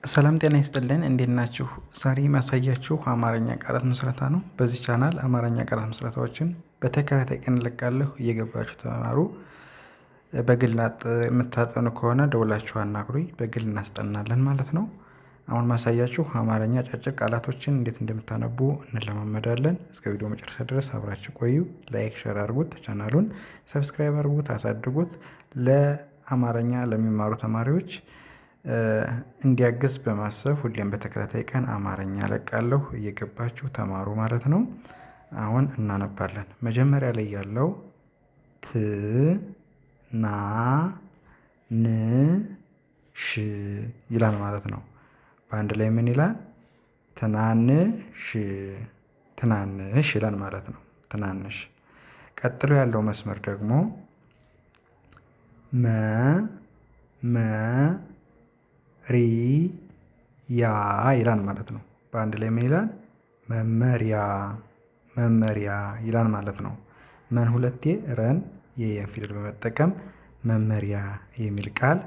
ሰላም ጤና ይስጥልን እንዴት ናችሁ? ዛሬ ማሳያችሁ አማርኛ ቃላት ምስረታ ነው። በዚህ ቻናል አማርኛ ቃላት ምስረታዎችን በተከታታይ ቀን እለቃለሁ። እየገባችሁ ተማሩ። በግል የምታጠኑ ከሆነ ደውላችሁ አናግሩኝ፣ በግል እናስጠናለን ማለት ነው። አሁን ማሳያችሁ አማርኛ አጫጭር ቃላቶችን እንዴት እንደምታነቡ እንለማመዳለን። እስከ ቪዲዮ መጨረሻ ድረስ አብራችሁ ቆዩ። ላይክ፣ ሼር አድርጉት፣ ቻናሉን ሰብስክራይብ አድርጉት፣ አሳድጉት። ለአማርኛ ለሚማሩ ተማሪዎች እንዲያግዝ በማሰብ ሁሌም በተከታታይ ቀን አማርኛ እለቃለሁ። እየገባችሁ ተማሩ ማለት ነው። አሁን እናነባለን። መጀመሪያ ላይ ያለው ት ና ን ሽ ይላል ማለት ነው። በአንድ ላይ ምን ይላል? ትናንሽ ትናንሽ ይላል ማለት ነው። ትናንሽ። ቀጥሎ ያለው መስመር ደግሞ መ ሪ ያ ይላል ማለት ነው። በአንድ ላይ ምን ይላል? መመሪያ መመሪያ ይላል ማለት ነው። መን ሁለቴ ረን የየን ፊደል በመጠቀም መመሪያ የሚል ቃል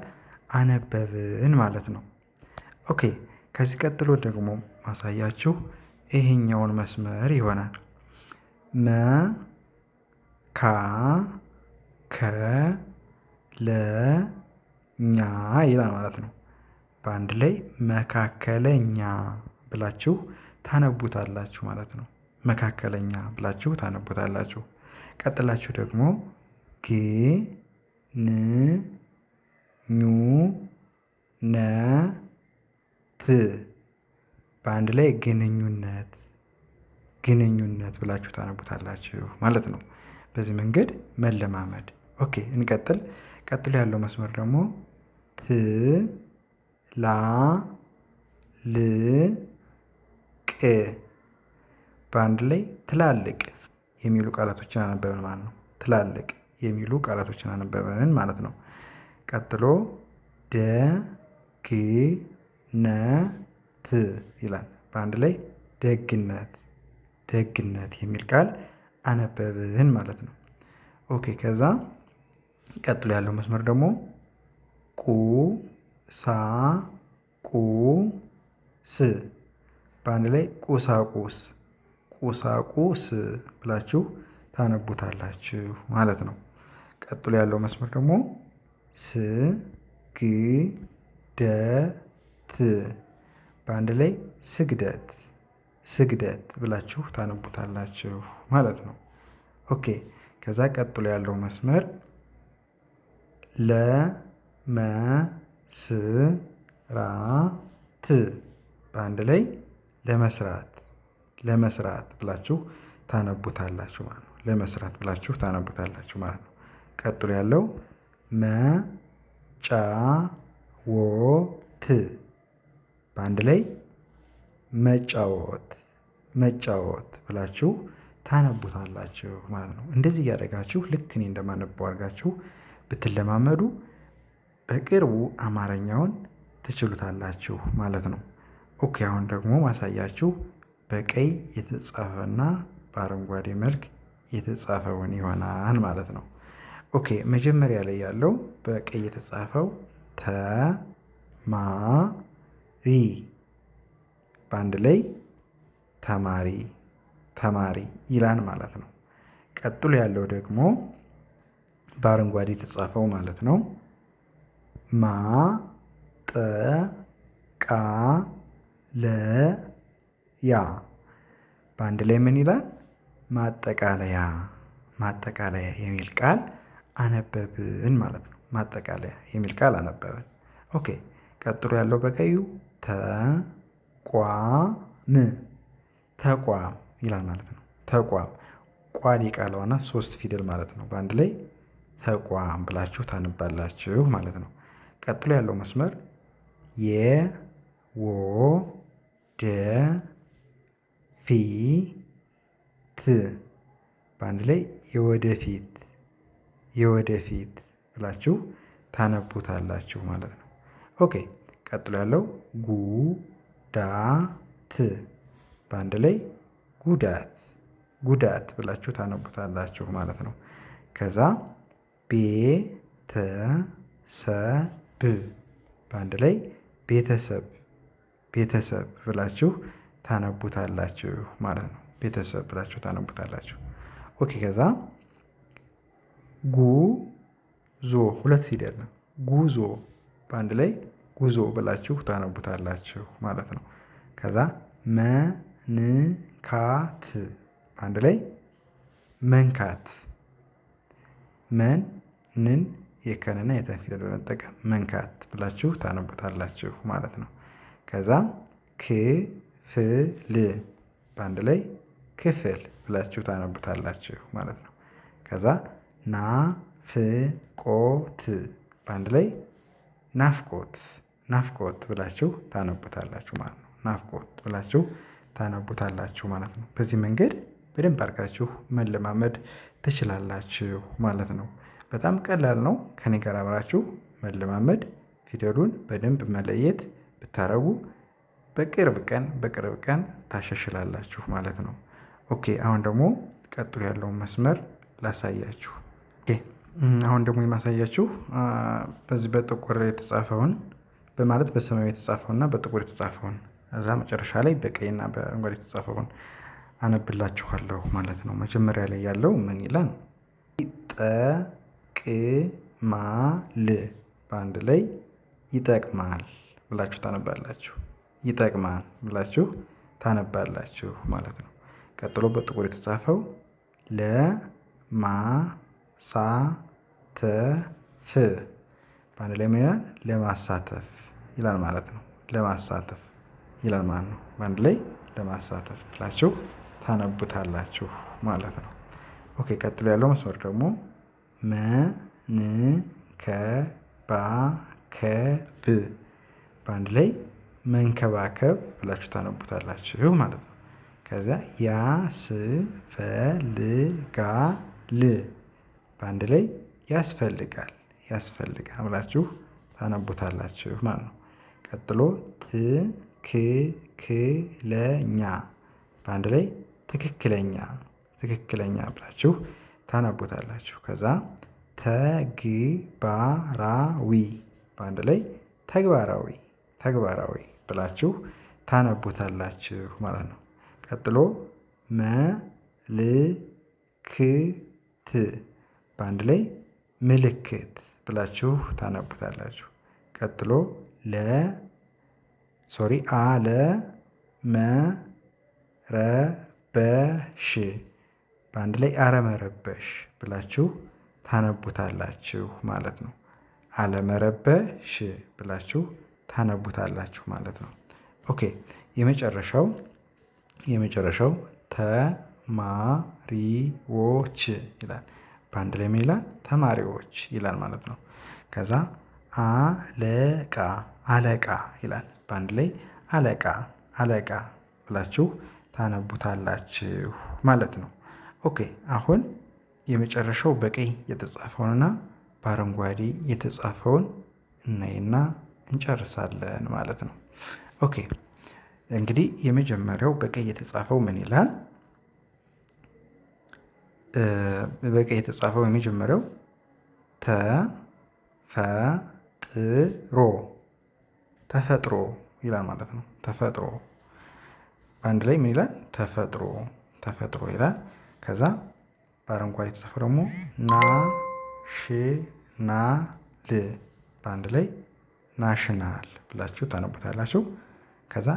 አነበብን ማለት ነው። ኦኬ፣ ከዚህ ቀጥሎ ደግሞ ማሳያችሁ ይሄኛውን መስመር ይሆናል። መ ካ ከ ለ ኛ ይላል ማለት ነው። በአንድ ላይ መካከለኛ ብላችሁ ታነቡታላችሁ ማለት ነው። መካከለኛ ብላችሁ ታነቡታላችሁ። ቀጥላችሁ ደግሞ ግ ን ኙ ነ ት በአንድ ላይ ግንኙነት ግንኙነት ብላችሁ ታነቡታላችሁ ማለት ነው። በዚህ መንገድ መለማመድ። ኦኬ፣ እንቀጥል። ቀጥሎ ያለው መስመር ደግሞ ት ላ ል ቅ በአንድ ላይ ትላልቅ የሚሉ ቃላቶችን አነበብን ማለት ነው። ትላልቅ የሚሉ ቃላቶችን አነበብን ማለት ነው። ቀጥሎ ደ ግ ነ ት ይላል። በአንድ ላይ ደግነት ደግነት የሚል ቃል አነበብን ማለት ነው። ኦኬ፣ ከዛ ቀጥሎ ያለው መስመር ደግሞ ቁ ሳ ቁ ስ በአንድ ላይ ቁሳቁስ ቁሳቁስ ብላችሁ ታነቡታላችሁ ማለት ነው። ቀጥሎ ያለው መስመር ደግሞ ስ ግ ደ ት በአንድ ላይ ስግደት ስግደት ብላችሁ ታነቡታላችሁ ማለት ነው። ኦኬ፣ ከዛ ቀጥሎ ያለው መስመር ለ መ ስ ራ ት በአንድ ላይ ለመስራት ለመስራት ብላችሁ ታነቡታላችሁ ማለት ነው። ለመስራት ብላችሁ ታነቡታላችሁ ማለት ነው። ቀጥሎ ያለው መ ጫ ወ ት በአንድ ላይ መጫወት መጫወት ብላችሁ ታነቡታላችሁ ማለት ነው። እንደዚህ እያደረጋችሁ ልክ እኔ እንደማነበው አድርጋችሁ ብትለማመዱ በቅርቡ አማርኛውን ትችሉታላችሁ ማለት ነው። ኦኬ፣ አሁን ደግሞ ማሳያችሁ በቀይ የተጻፈና በአረንጓዴ መልክ የተጻፈውን ይሆናል ማለት ነው። ኦኬ፣ መጀመሪያ ላይ ያለው በቀይ የተጻፈው ተ ማ ሪ በአንድ ላይ ተማሪ ተማሪ ይላል ማለት ነው። ቀጥሎ ያለው ደግሞ በአረንጓዴ የተጻፈው ማለት ነው ማ ጠ ቃ ለ ያ በአንድ ላይ ምን ይላል? ማጠቃለያ ማጠቃለያ የሚል ቃል አነበብን ማለት ነው። ማጠቃለያ የሚል ቃል አነበብን። ኦኬ፣ ቀጥሎ ያለው በቀዩ ተቋም ተቋም ይላል ማለት ነው። ተቋም ቋዲ ቃሏና 3 ፊደል ማለት ነው። በአንድ ላይ ተቋም ብላችሁ ታነባላችሁ ማለት ነው። ቀጥሎ ያለው መስመር የ ወ ደ ፊ ት በአንድ ላይ የወደፊት የወደፊት ብላችሁ ታነቡታላችሁ ማለት ነው። ኦኬ፣ ቀጥሎ ያለው ጉ ዳ ት በአንድ ላይ ጉዳት ጉዳት ብላችሁ ታነቡታላችሁ ማለት ነው። ከዛ ቤተሰብ በአንድ ላይ ቤተሰብ ቤተሰብ ብላችሁ ታነቡታላችሁ ማለት ነው። ቤተሰብ ብላችሁ ታነቡታላችሁ። ኦኬ ከዛ ጉዞ ሁለት ፊደል ነው። ጉዞ በአንድ ላይ ጉዞ ብላችሁ ታነቡታላችሁ ማለት ነው። ከዛ መንካት በአንድ ላይ መንካት መንን የከንና የተን ፊደል በመጠቀም መንካት ብላችሁ ታነቡታላችሁ ማለት ነው። ከዛ ክፍል በአንድ ላይ ክፍል ብላችሁ ታነቡታላችሁ ማለት ነው። ከዛ ናፍቆት በአንድ ላይ ናፍቆት ናፍቆት ብላችሁ ታነቡታላችሁ ማለት ነው። ናፍቆት ብላችሁ ታነቡታላችሁ ማለት ነው። በዚህ መንገድ በደንብ አድርጋችሁ መለማመድ ትችላላችሁ ማለት ነው። በጣም ቀላል ነው። ከኔ ጋር አብራችሁ መለማመድ ፊደሉን በደንብ መለየት ብታረጉ በቅርብ ቀን ታሻሽላላችሁ ማለት ነው። ኦኬ አሁን ደግሞ ቀጥሎ ያለውን መስመር ላሳያችሁ። አሁን ደግሞ የማሳያችሁ በዚህ በጥቁር የተጻፈውን በማለት በሰማያዊ የተጻፈውና በጥቁር የተጻፈውን እዛ መጨረሻ ላይ በቀይና በአረንጓዴ የተጻፈውን አነብላችኋለሁ ማለት ነው። መጀመሪያ ላይ ያለው ምን ይላል? ይጠቅማል በአንድ ላይ ይጠቅማል ብላችሁ ታነባላችሁ። ይጠቅማል ብላችሁ ታነባላችሁ ማለት ነው። ቀጥሎ በጥቁር የተጻፈው ለማሳተፍ በአንድ ላይ ምን ይላል? ለማሳተፍ ይላል ማለት ነው። ለማሳተፍ ይላል ማለት ነው። በአንድ ላይ ለማሳተፍ ብላችሁ ታነቡታላችሁ ማለት ነው። ኦኬ ቀጥሎ ያለው መስመር ደግሞ መንከባከብ በአንድ ላይ መንከባከብ ብላችሁ ታነቡታላችሁ ማለት ነው። ከዛ ያስፈልጋል በአንድ ላይ ያስፈልጋል ብላችሁ ታነቡታላችሁ ማለት ነው። ቀጥሎ ትክክለኛ በአንድ ላይ ትክክለኛ ብላችሁ ታነቡታላችሁ። ከዛ ተግባራዊ በአንድ ላይ ተግባራዊ ብላችሁ ታነቡታላችሁ ማለት ነው። ቀጥሎ መልክት በአንድ ላይ ምልክት ብላችሁ ታነቡታላችሁ። ቀጥሎ አለመረበሽ በአንድ ላይ አረመረበሽ ብላችሁ ታነቡታላችሁ ማለት ነው። አለመረበሽ ብላችሁ ታነቡታላችሁ ማለት ነው። ኦኬ የመጨረሻው ተማሪዎች ይላል። በአንድ ላይ ምን ይላል? ተማሪዎች ይላል ማለት ነው። ከዛ አለቃ ይላል። በአንድ ላይ አለቃ ብላችሁ ታነቡታላችሁ ማለት ነው። ኦኬ አሁን የመጨረሻው በቀይ የተጻፈውንና በአረንጓዴ የተጻፈውን እናይና እንጨርሳለን ማለት ነው። ኦኬ እንግዲህ የመጀመሪያው በቀይ የተጻፈው ምን ይላል? በቀይ የተጻፈው የመጀመሪያው ተፈጥሮ ይላል ማለት ነው። ተፈጥሮ በአንድ ላይ ምን ይላል? ተፈጥሮ ይላል። ከዛ በአረንጓዴ የተጻፈው ደግሞ ናሽናል በአንድ ላይ ናሽናል ብላችሁ ታነቡታላችሁ። ከዛ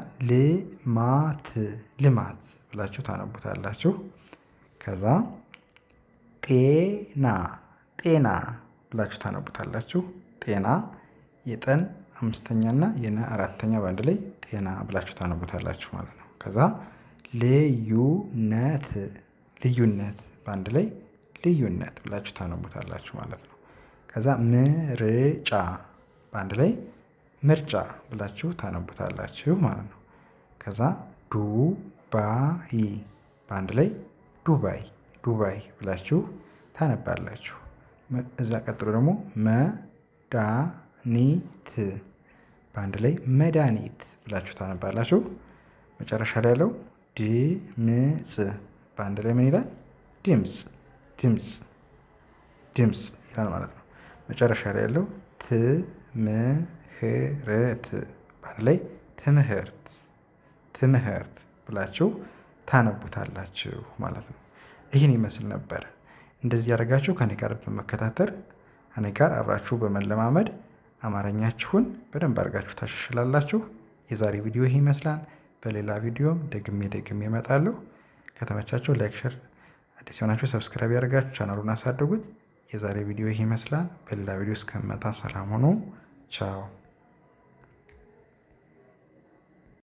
ልማት ብላችሁ ታነቡታላችሁ። ከዛ ጤና ብላችሁ ታነቡታላችሁ። ጤና የጠን አምስተኛ እና የነ አራተኛ በአንድ ላይ ጤና ብላችሁ ታነቡታላችሁ ማለት ነው። ከዛ ልዩነት በአንድ ላይ ልዩነት ብላችሁ ታነቡታላችሁ ማለት ነው። ከዛ ምርጫ በአንድ ላይ ምርጫ ብላችሁ ታነቡታላችሁ ማለት ነው። ከዛ ዱባይ በአንድ ላይ ዱባይ ብላችሁ ታነባላችሁ። እዛ ቀጥሎ ደግሞ መድኃኒት በአንድ ላይ መድኃኒት ብላችሁ ታነባላችሁ። መጨረሻ ላይ ያለው ድምፅ በአንድ ላይ ምን ይላል? ድምፅ ይላል ማለት ነው። መጨረሻ ላይ ያለው ትምህርት በአንድ ላይ ትምህርት ትምህርት ብላችሁ ታነቡታላችሁ ማለት ነው። ይህን ይመስል ነበር። እንደዚህ ያደርጋችሁ ከኔ ጋር በመከታተል ከኔ ጋር አብራችሁ በመለማመድ አማርኛችሁን በደንብ አድርጋችሁ ታሻሽላላችሁ። የዛሬ ቪዲዮ ይህ ይመስላል። በሌላ ቪዲዮም ደግሜ እመጣለሁ። ከተመቻችሁ ላይክ፣ ሼር፣ አዲስ የሆናችሁ ሰብስክራይብ ያደርጋችሁ ቻናሉን አሳድጉት። የዛሬ ቪዲዮ ይህ ይመስላል። በሌላ ቪዲዮ እስከምመጣ ሰላም ሁኑ። ቻው